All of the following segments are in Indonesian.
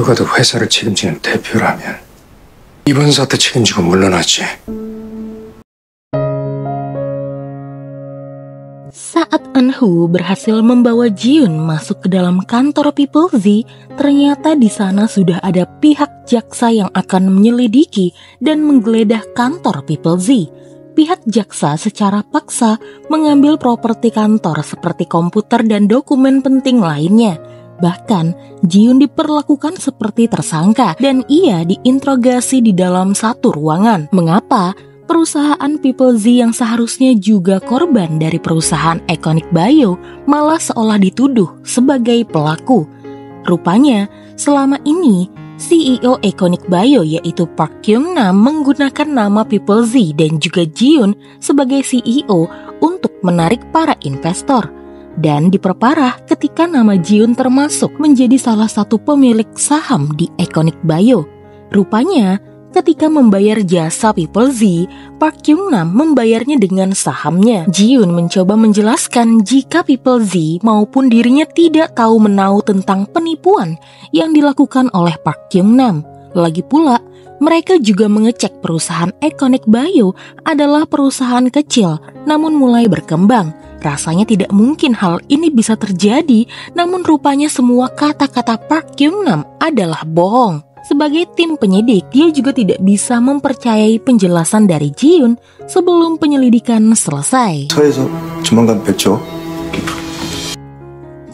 누가 더 회사를 책임지는 대표라면 이번 사태 책임지고 물러나지. Saat Eunwoo berhasil membawa Jiun masuk ke dalam kantor People Z, ternyata di sana sudah ada pihak jaksa yang akan menyelidiki dan menggeledah kantor People Z. Pihak jaksa secara paksa mengambil properti kantor seperti komputer dan dokumen penting lainnya. Bahkan, Jiun diperlakukan seperti tersangka dan ia diinterogasi di dalam satu ruangan. Mengapa? Perusahaan People Z yang seharusnya juga korban dari perusahaan Iconic Bio malah seolah dituduh sebagai pelaku. Rupanya, selama ini CEO Iconic Bio yaitu Park Kyung-nam menggunakan nama People Z dan juga Jiun sebagai CEO untuk menarik para investor. Dan diperparah ketika nama Jiun termasuk menjadi salah satu pemilik saham di Iconic Bio. Rupanya, ketika membayar jasa People Z, Park Kyung-nam membayarnya dengan sahamnya. Jiun mencoba menjelaskan jika People Z maupun dirinya tidak tahu menahu tentang penipuan yang dilakukan oleh Park Kyung-nam. Lagi pula, mereka juga mengecek perusahaan Iconic Bio adalah perusahaan kecil namun mulai berkembang. Rasanya tidak mungkin hal ini bisa terjadi, namun rupanya semua kata-kata Park Kyung-nam adalah bohong. Sebagai tim penyidik, dia juga tidak bisa mempercayai penjelasan dari Jiun sebelum penyelidikan selesai. 서에서 조만간 뵙죠.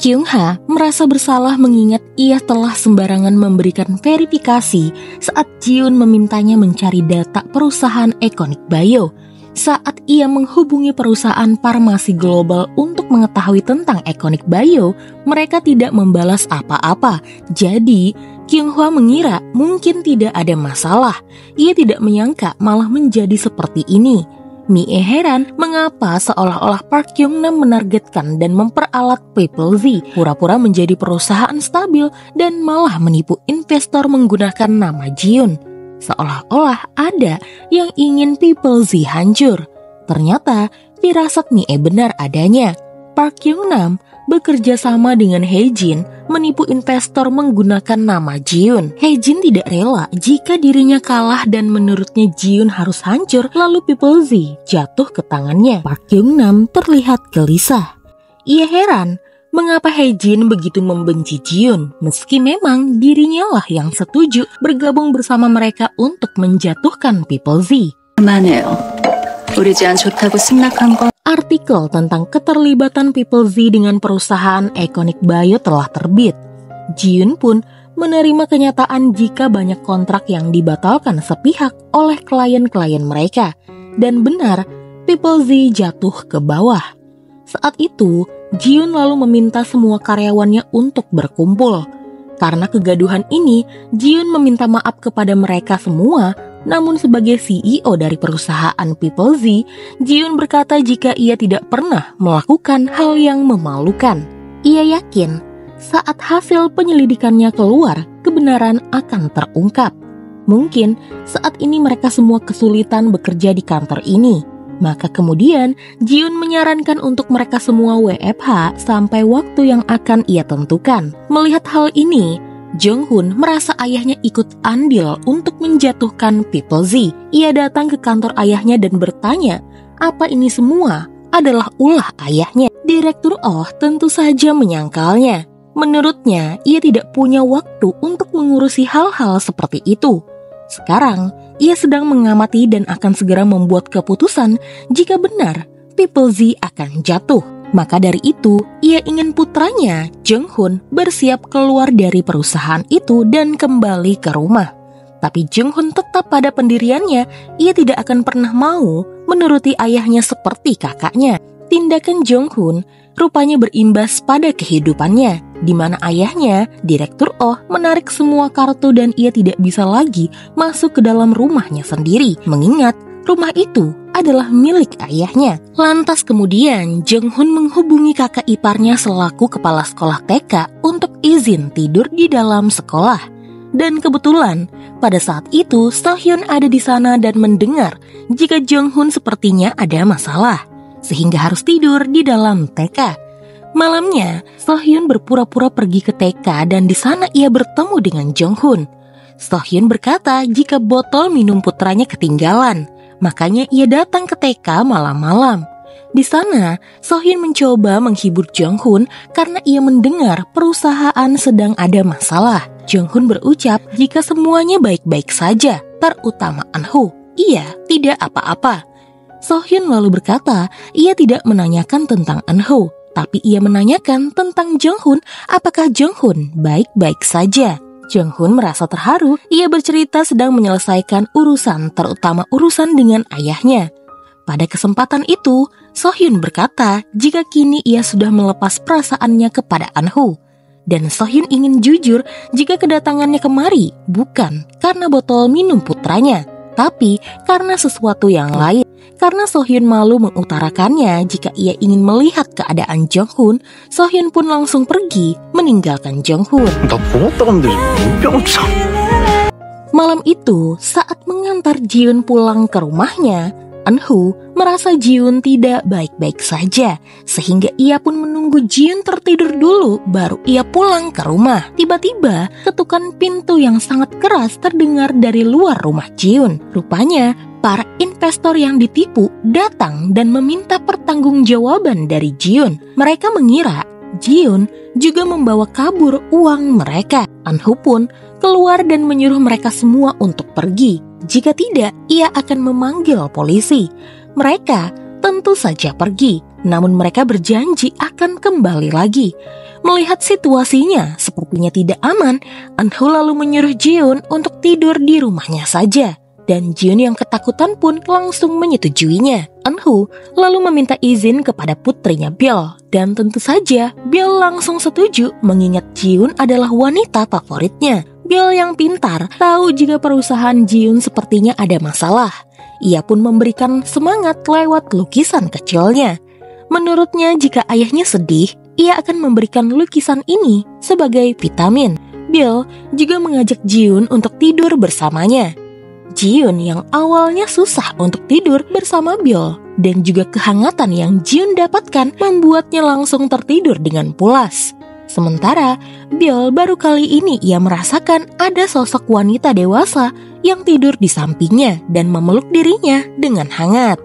Kyung-ha merasa bersalah mengingat ia telah sembarangan memberikan verifikasi saat Jiun memintanya mencari data perusahaan Iconic Bio. Saat ia menghubungi perusahaan farmasi global untuk mengetahui tentang Iconic Bio, mereka tidak membalas apa-apa. Jadi, Kyung-ha mengira mungkin tidak ada masalah. Ia tidak menyangka malah menjadi seperti ini. Mie heran mengapa seolah-olah Park Kyung-nam menargetkan dan memperalat People Z, pura-pura menjadi perusahaan stabil dan malah menipu investor menggunakan nama Jiun. Seolah-olah ada yang ingin People Z hancur. Ternyata firasat Mie benar adanya. Park Kyung-nam bekerja sama dengan Hae-jin menipu investor menggunakan nama Jiun. Hae-jin tidak rela jika dirinya kalah dan menurutnya Jiun harus hancur lalu People Z jatuh ke tangannya. Park Kyung-nam terlihat gelisah. Ia heran mengapa Hae-jin begitu membenci Jiun, meski memang dirinya lah yang setuju bergabung bersama mereka untuk menjatuhkan People Z. Artikel tentang keterlibatan People Z dengan perusahaan Iconic Bio telah terbit. Jiun pun menerima kenyataan jika banyak kontrak yang dibatalkan sepihak oleh klien-klien mereka. Dan benar, People Z jatuh ke bawah. Saat itu, Jiun lalu meminta semua karyawannya untuk berkumpul. Karena kegaduhan ini, Jiun meminta maaf kepada mereka semua. Namun sebagai CEO dari perusahaan People Z, Jiun berkata jika ia tidak pernah melakukan hal yang memalukan. Ia yakin saat hasil penyelidikannya keluar, kebenaran akan terungkap. Mungkin saat ini mereka semua kesulitan bekerja di kantor ini. Maka kemudian Jiun menyarankan untuk mereka semua WFH sampai waktu yang akan ia tentukan. Melihat hal ini, Jung-hoon merasa ayahnya ikut andil untuk menjatuhkan People Z. Ia datang ke kantor ayahnya dan bertanya, apa ini semua adalah ulah ayahnya? Direktur Oh tentu saja menyangkalnya. Menurutnya, ia tidak punya waktu untuk mengurusi hal-hal seperti itu. Sekarang, ia sedang mengamati dan akan segera membuat keputusan jika benar People Z akan jatuh. Maka dari itu, ia ingin putranya, Jung-hoon, bersiap keluar dari perusahaan itu dan kembali ke rumah. Tapi Jung-hoon tetap pada pendiriannya, ia tidak akan pernah mau menuruti ayahnya seperti kakaknya. Tindakan Jung-hoon rupanya berimbas pada kehidupannya, di mana ayahnya, Direktur Oh, menarik semua kartu dan ia tidak bisa lagi masuk ke dalam rumahnya sendiri, mengingat rumah itu adalah milik ayahnya. Lantas kemudian Jung-hoon menghubungi kakak iparnya selaku kepala sekolah TK untuk izin tidur di dalam sekolah. Dan kebetulan pada saat itu So-hyun ada di sana dan mendengar jika Jung-hoon sepertinya ada masalah, sehingga harus tidur di dalam TK. Malamnya, Sohyun berpura-pura pergi ke TK dan di sana ia bertemu dengan Jonghoon. Sohyun berkata jika botol minum putranya ketinggalan, makanya ia datang ke TK malam-malam. Di sana, Sohyun mencoba menghibur Jonghoon karena ia mendengar perusahaan sedang ada masalah. Jonghoon berucap jika semuanya baik-baik saja, terutama Anho. Ia tidak apa-apa. Sohyun lalu berkata ia tidak menanyakan tentang Anho, tapi ia menanyakan tentang Jonghoon apakah Jonghoon baik-baik saja. Jonghoon merasa terharu, ia bercerita sedang menyelesaikan urusan, terutama urusan dengan ayahnya. Pada kesempatan itu, Sohyun berkata jika kini ia sudah melepas perasaannya kepada Anho. Dan Sohyun ingin jujur jika kedatangannya kemari bukan karena botol minum putranya, tapi karena sesuatu yang lain. Karena Sohyun malu mengutarakannya jika ia ingin melihat keadaan Jonghoon, Sohyun pun langsung pergi meninggalkan Jonghoon. Malam itu, saat mengantar Jiun pulang ke rumahnya, Anho merasa Jiun tidak baik-baik saja, sehingga ia pun menunggu Jiun tertidur dulu baru ia pulang ke rumah. Tiba-tiba, ketukan pintu yang sangat keras terdengar dari luar rumah Jiun. Rupanya, para investor yang ditipu datang dan meminta pertanggungjawaban dari Jiun. Mereka mengira Jiun juga membawa kabur uang mereka. Anho pun keluar dan menyuruh mereka semua untuk pergi. Jika tidak, ia akan memanggil polisi. Mereka tentu saja pergi, namun mereka berjanji akan kembali lagi. Melihat situasinya sepertinya tidak aman, Anho lalu menyuruh Jiun untuk tidur di rumahnya saja. Dan Jiun yang ketakutan pun langsung menyetujuinya. Anho lalu meminta izin kepada putrinya Bill. Dan tentu saja Bill langsung setuju mengingat Jiun adalah wanita favoritnya. Bill yang pintar tahu jika perusahaan Jiun sepertinya ada masalah. Ia pun memberikan semangat lewat lukisan kecilnya. Menurutnya jika ayahnya sedih, ia akan memberikan lukisan ini sebagai vitamin. Bill juga mengajak Jiun untuk tidur bersamanya. Jiun yang awalnya susah untuk tidur bersama Bill dan juga kehangatan yang Jiun dapatkan membuatnya langsung tertidur dengan pulas. Sementara Bill baru kali ini ia merasakan ada sosok wanita dewasa yang tidur di sampingnya dan memeluk dirinya dengan hangat.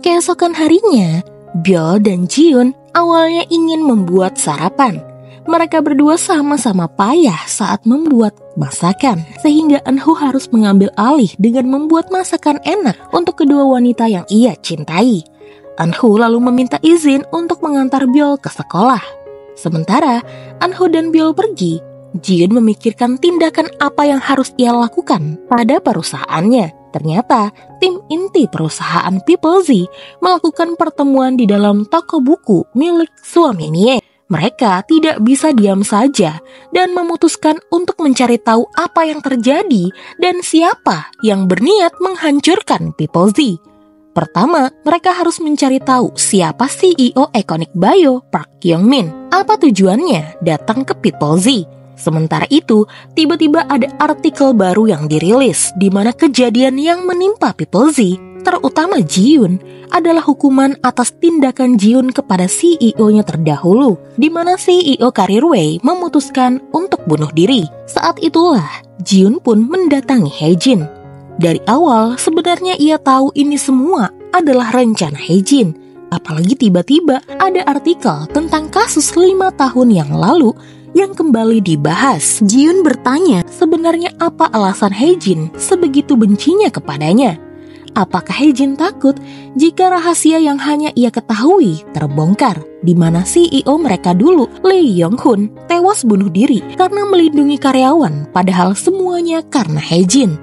Keesokan harinya, Bill dan Jiun awalnya ingin membuat sarapan. Mereka berdua sama-sama payah saat membuat masakan, sehingga Anho harus mengambil alih dengan membuat masakan enak untuk kedua wanita yang ia cintai. Anho lalu meminta izin untuk mengantar Bill ke sekolah. Sementara Anho dan Bill pergi, Jiun memikirkan tindakan apa yang harus ia lakukan pada perusahaannya. Ternyata tim inti perusahaan People Z melakukan pertemuan di dalam toko buku milik suami Nie. Mereka tidak bisa diam saja dan memutuskan untuk mencari tahu apa yang terjadi dan siapa yang berniat menghancurkan People Z. Pertama, mereka harus mencari tahu siapa CEO Iconic Bio, Park Kyung-min. Apa tujuannya datang ke People Z? Sementara itu, tiba-tiba ada artikel baru yang dirilis di mana kejadian yang menimpa People Z, terutama Jiun, adalah hukuman atas tindakan Jiun kepada CEO-nya terdahulu, di mana CEO Careerway memutuskan untuk bunuh diri. Saat itulah, Jiun pun mendatangi Haejin. Dari awal, sebenarnya ia tahu ini semua adalah rencana Haejin. Apalagi tiba-tiba ada artikel tentang kasus 5 tahun yang lalu yang kembali dibahas. Jiun bertanya sebenarnya apa alasan Haejin sebegitu bencinya kepadanya. Apakah Haejin takut jika rahasia yang hanya ia ketahui terbongkar, di mana CEO mereka dulu, Lee Yong-hun, tewas bunuh diri karena melindungi karyawan, padahal semuanya karena Haejin.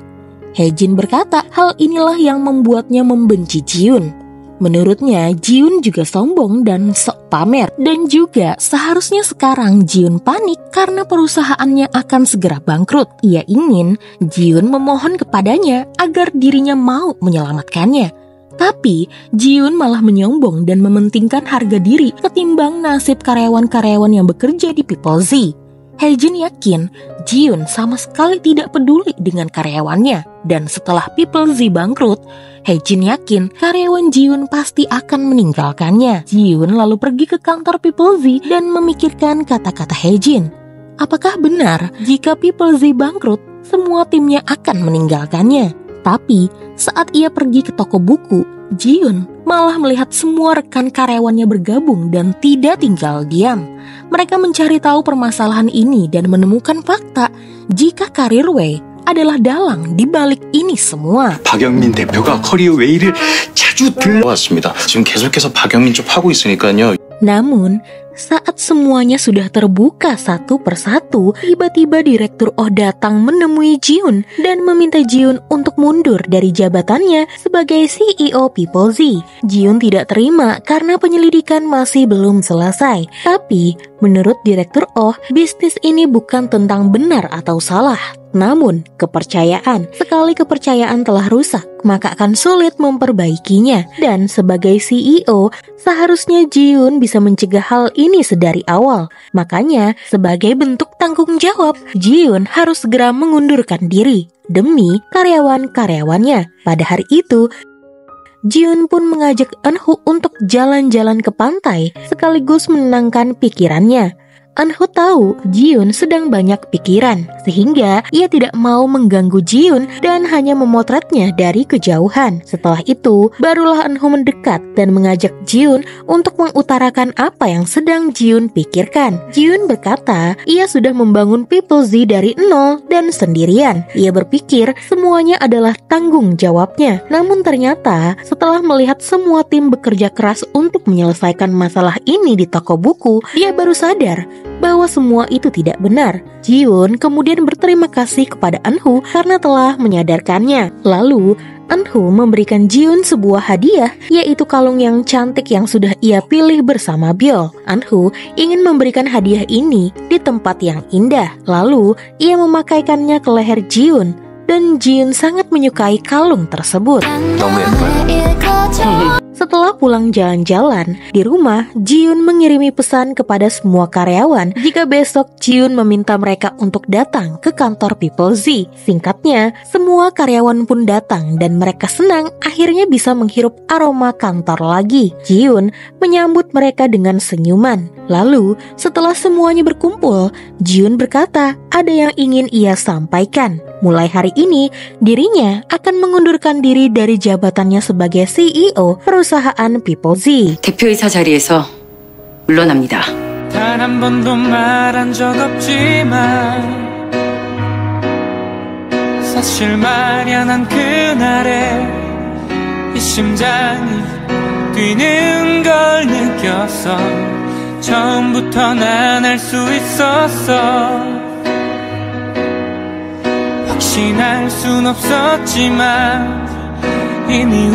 Haejin berkata hal inilah yang membuatnya membenci Jiun. Menurutnya, Jiun juga sombong dan sok pamer. Dan juga seharusnya sekarang Jiun panik karena perusahaannya akan segera bangkrut. Ia ingin Jiun memohon kepadanya agar dirinya mau menyelamatkannya. Tapi Jiun malah menyombong dan mementingkan harga diri ketimbang nasib karyawan-karyawan yang bekerja di People Z. Hae-jin yakin Ji-yoon sama sekali tidak peduli dengan karyawannya. Dan setelah People Z bangkrut, Hae-jin yakin karyawan Ji-yoon pasti akan meninggalkannya. Ji-yoon lalu pergi ke kantor People Z dan memikirkan kata-kata Hae-jin. Apakah benar jika People Z bangkrut, semua timnya akan meninggalkannya? Tapi saat ia pergi ke toko buku, Ji-yoon malah melihat semua rekan karyawannya bergabung dan tidak tinggal diam. Mereka mencari tahu permasalahan ini dan menemukan fakta jika karir Wei adalah dalang di balik ini semua. 박영민 대표가 커리어 웨이를 자주 왔습니다. 지금 계속해서 박영민 쪽 하고 있으니까요. Namun, saat semuanya sudah terbuka satu persatu, tiba-tiba Direktur Oh datang menemui Ji-yoon dan meminta Ji-yoon untuk mundur dari jabatannya sebagai CEO People Z. Ji-yoon tidak terima karena penyelidikan masih belum selesai. Tapi, menurut Direktur Oh, bisnis ini bukan tentang benar atau salah, namun kepercayaan. Sekali kepercayaan telah rusak, maka akan sulit memperbaikinya. Dan sebagai CEO, seharusnya Ji-yoon bisa mencegah hal ini sedari awal. Makanya, sebagai bentuk tanggung jawab, Ji-yoon harus segera mengundurkan diri demi karyawan-karyawannya. Pada hari itu, Ji-yoon pun mengajak Eun-ho untuk jalan-jalan ke pantai sekaligus menenangkan pikirannya. Eun-ho tahu Ji-yoon sedang banyak pikiran, sehingga ia tidak mau mengganggu Ji-yoon dan hanya memotretnya dari kejauhan. Setelah itu, barulah Eun-ho mendekat dan mengajak Ji-yoon untuk mengutarakan apa yang sedang Ji-yoon pikirkan. Ji-yoon berkata, ia sudah membangun People Z dari nol dan sendirian. Ia berpikir semuanya adalah tanggung jawabnya. Namun ternyata, setelah melihat semua tim bekerja keras untuk menyelesaikan masalah ini di toko buku, dia baru sadar bahwa semua itu tidak benar. Ji-yoon kemudian berterima kasih kepada Eun-ho karena telah menyadarkannya. Lalu, Eun-ho memberikan Ji-yoon sebuah hadiah, yaitu kalung yang cantik yang sudah ia pilih bersama Byul. Eun-ho ingin memberikan hadiah ini di tempat yang indah. Lalu, ia memakaikannya ke leher Ji-yoon, dan Ji-yoon sangat menyukai kalung tersebut. Setelah pulang jalan-jalan, di rumah, Ji-yoon mengirimi pesan kepada semua karyawan jika besok Ji-yoon meminta mereka untuk datang ke kantor People Z. Singkatnya, semua karyawan pun datang dan mereka senang akhirnya bisa menghirup aroma kantor lagi. Ji-yoon menyambut mereka dengan senyuman. Lalu, setelah semuanya berkumpul, Ji-yoon berkata ada yang ingin ia sampaikan. Mulai hari ini, dirinya akan mengundurkan diri dari jabatannya sebagai CEO perusahaan People Z. 대표이사 자리에서 물러납니다. 단 한 번도 말한 적 없지만 사실 말야 난 그날에 이 심장이 뛰는 걸 느꼈어. 처음부터 난 알 수 있었어. 확신할 순 없었지만 이미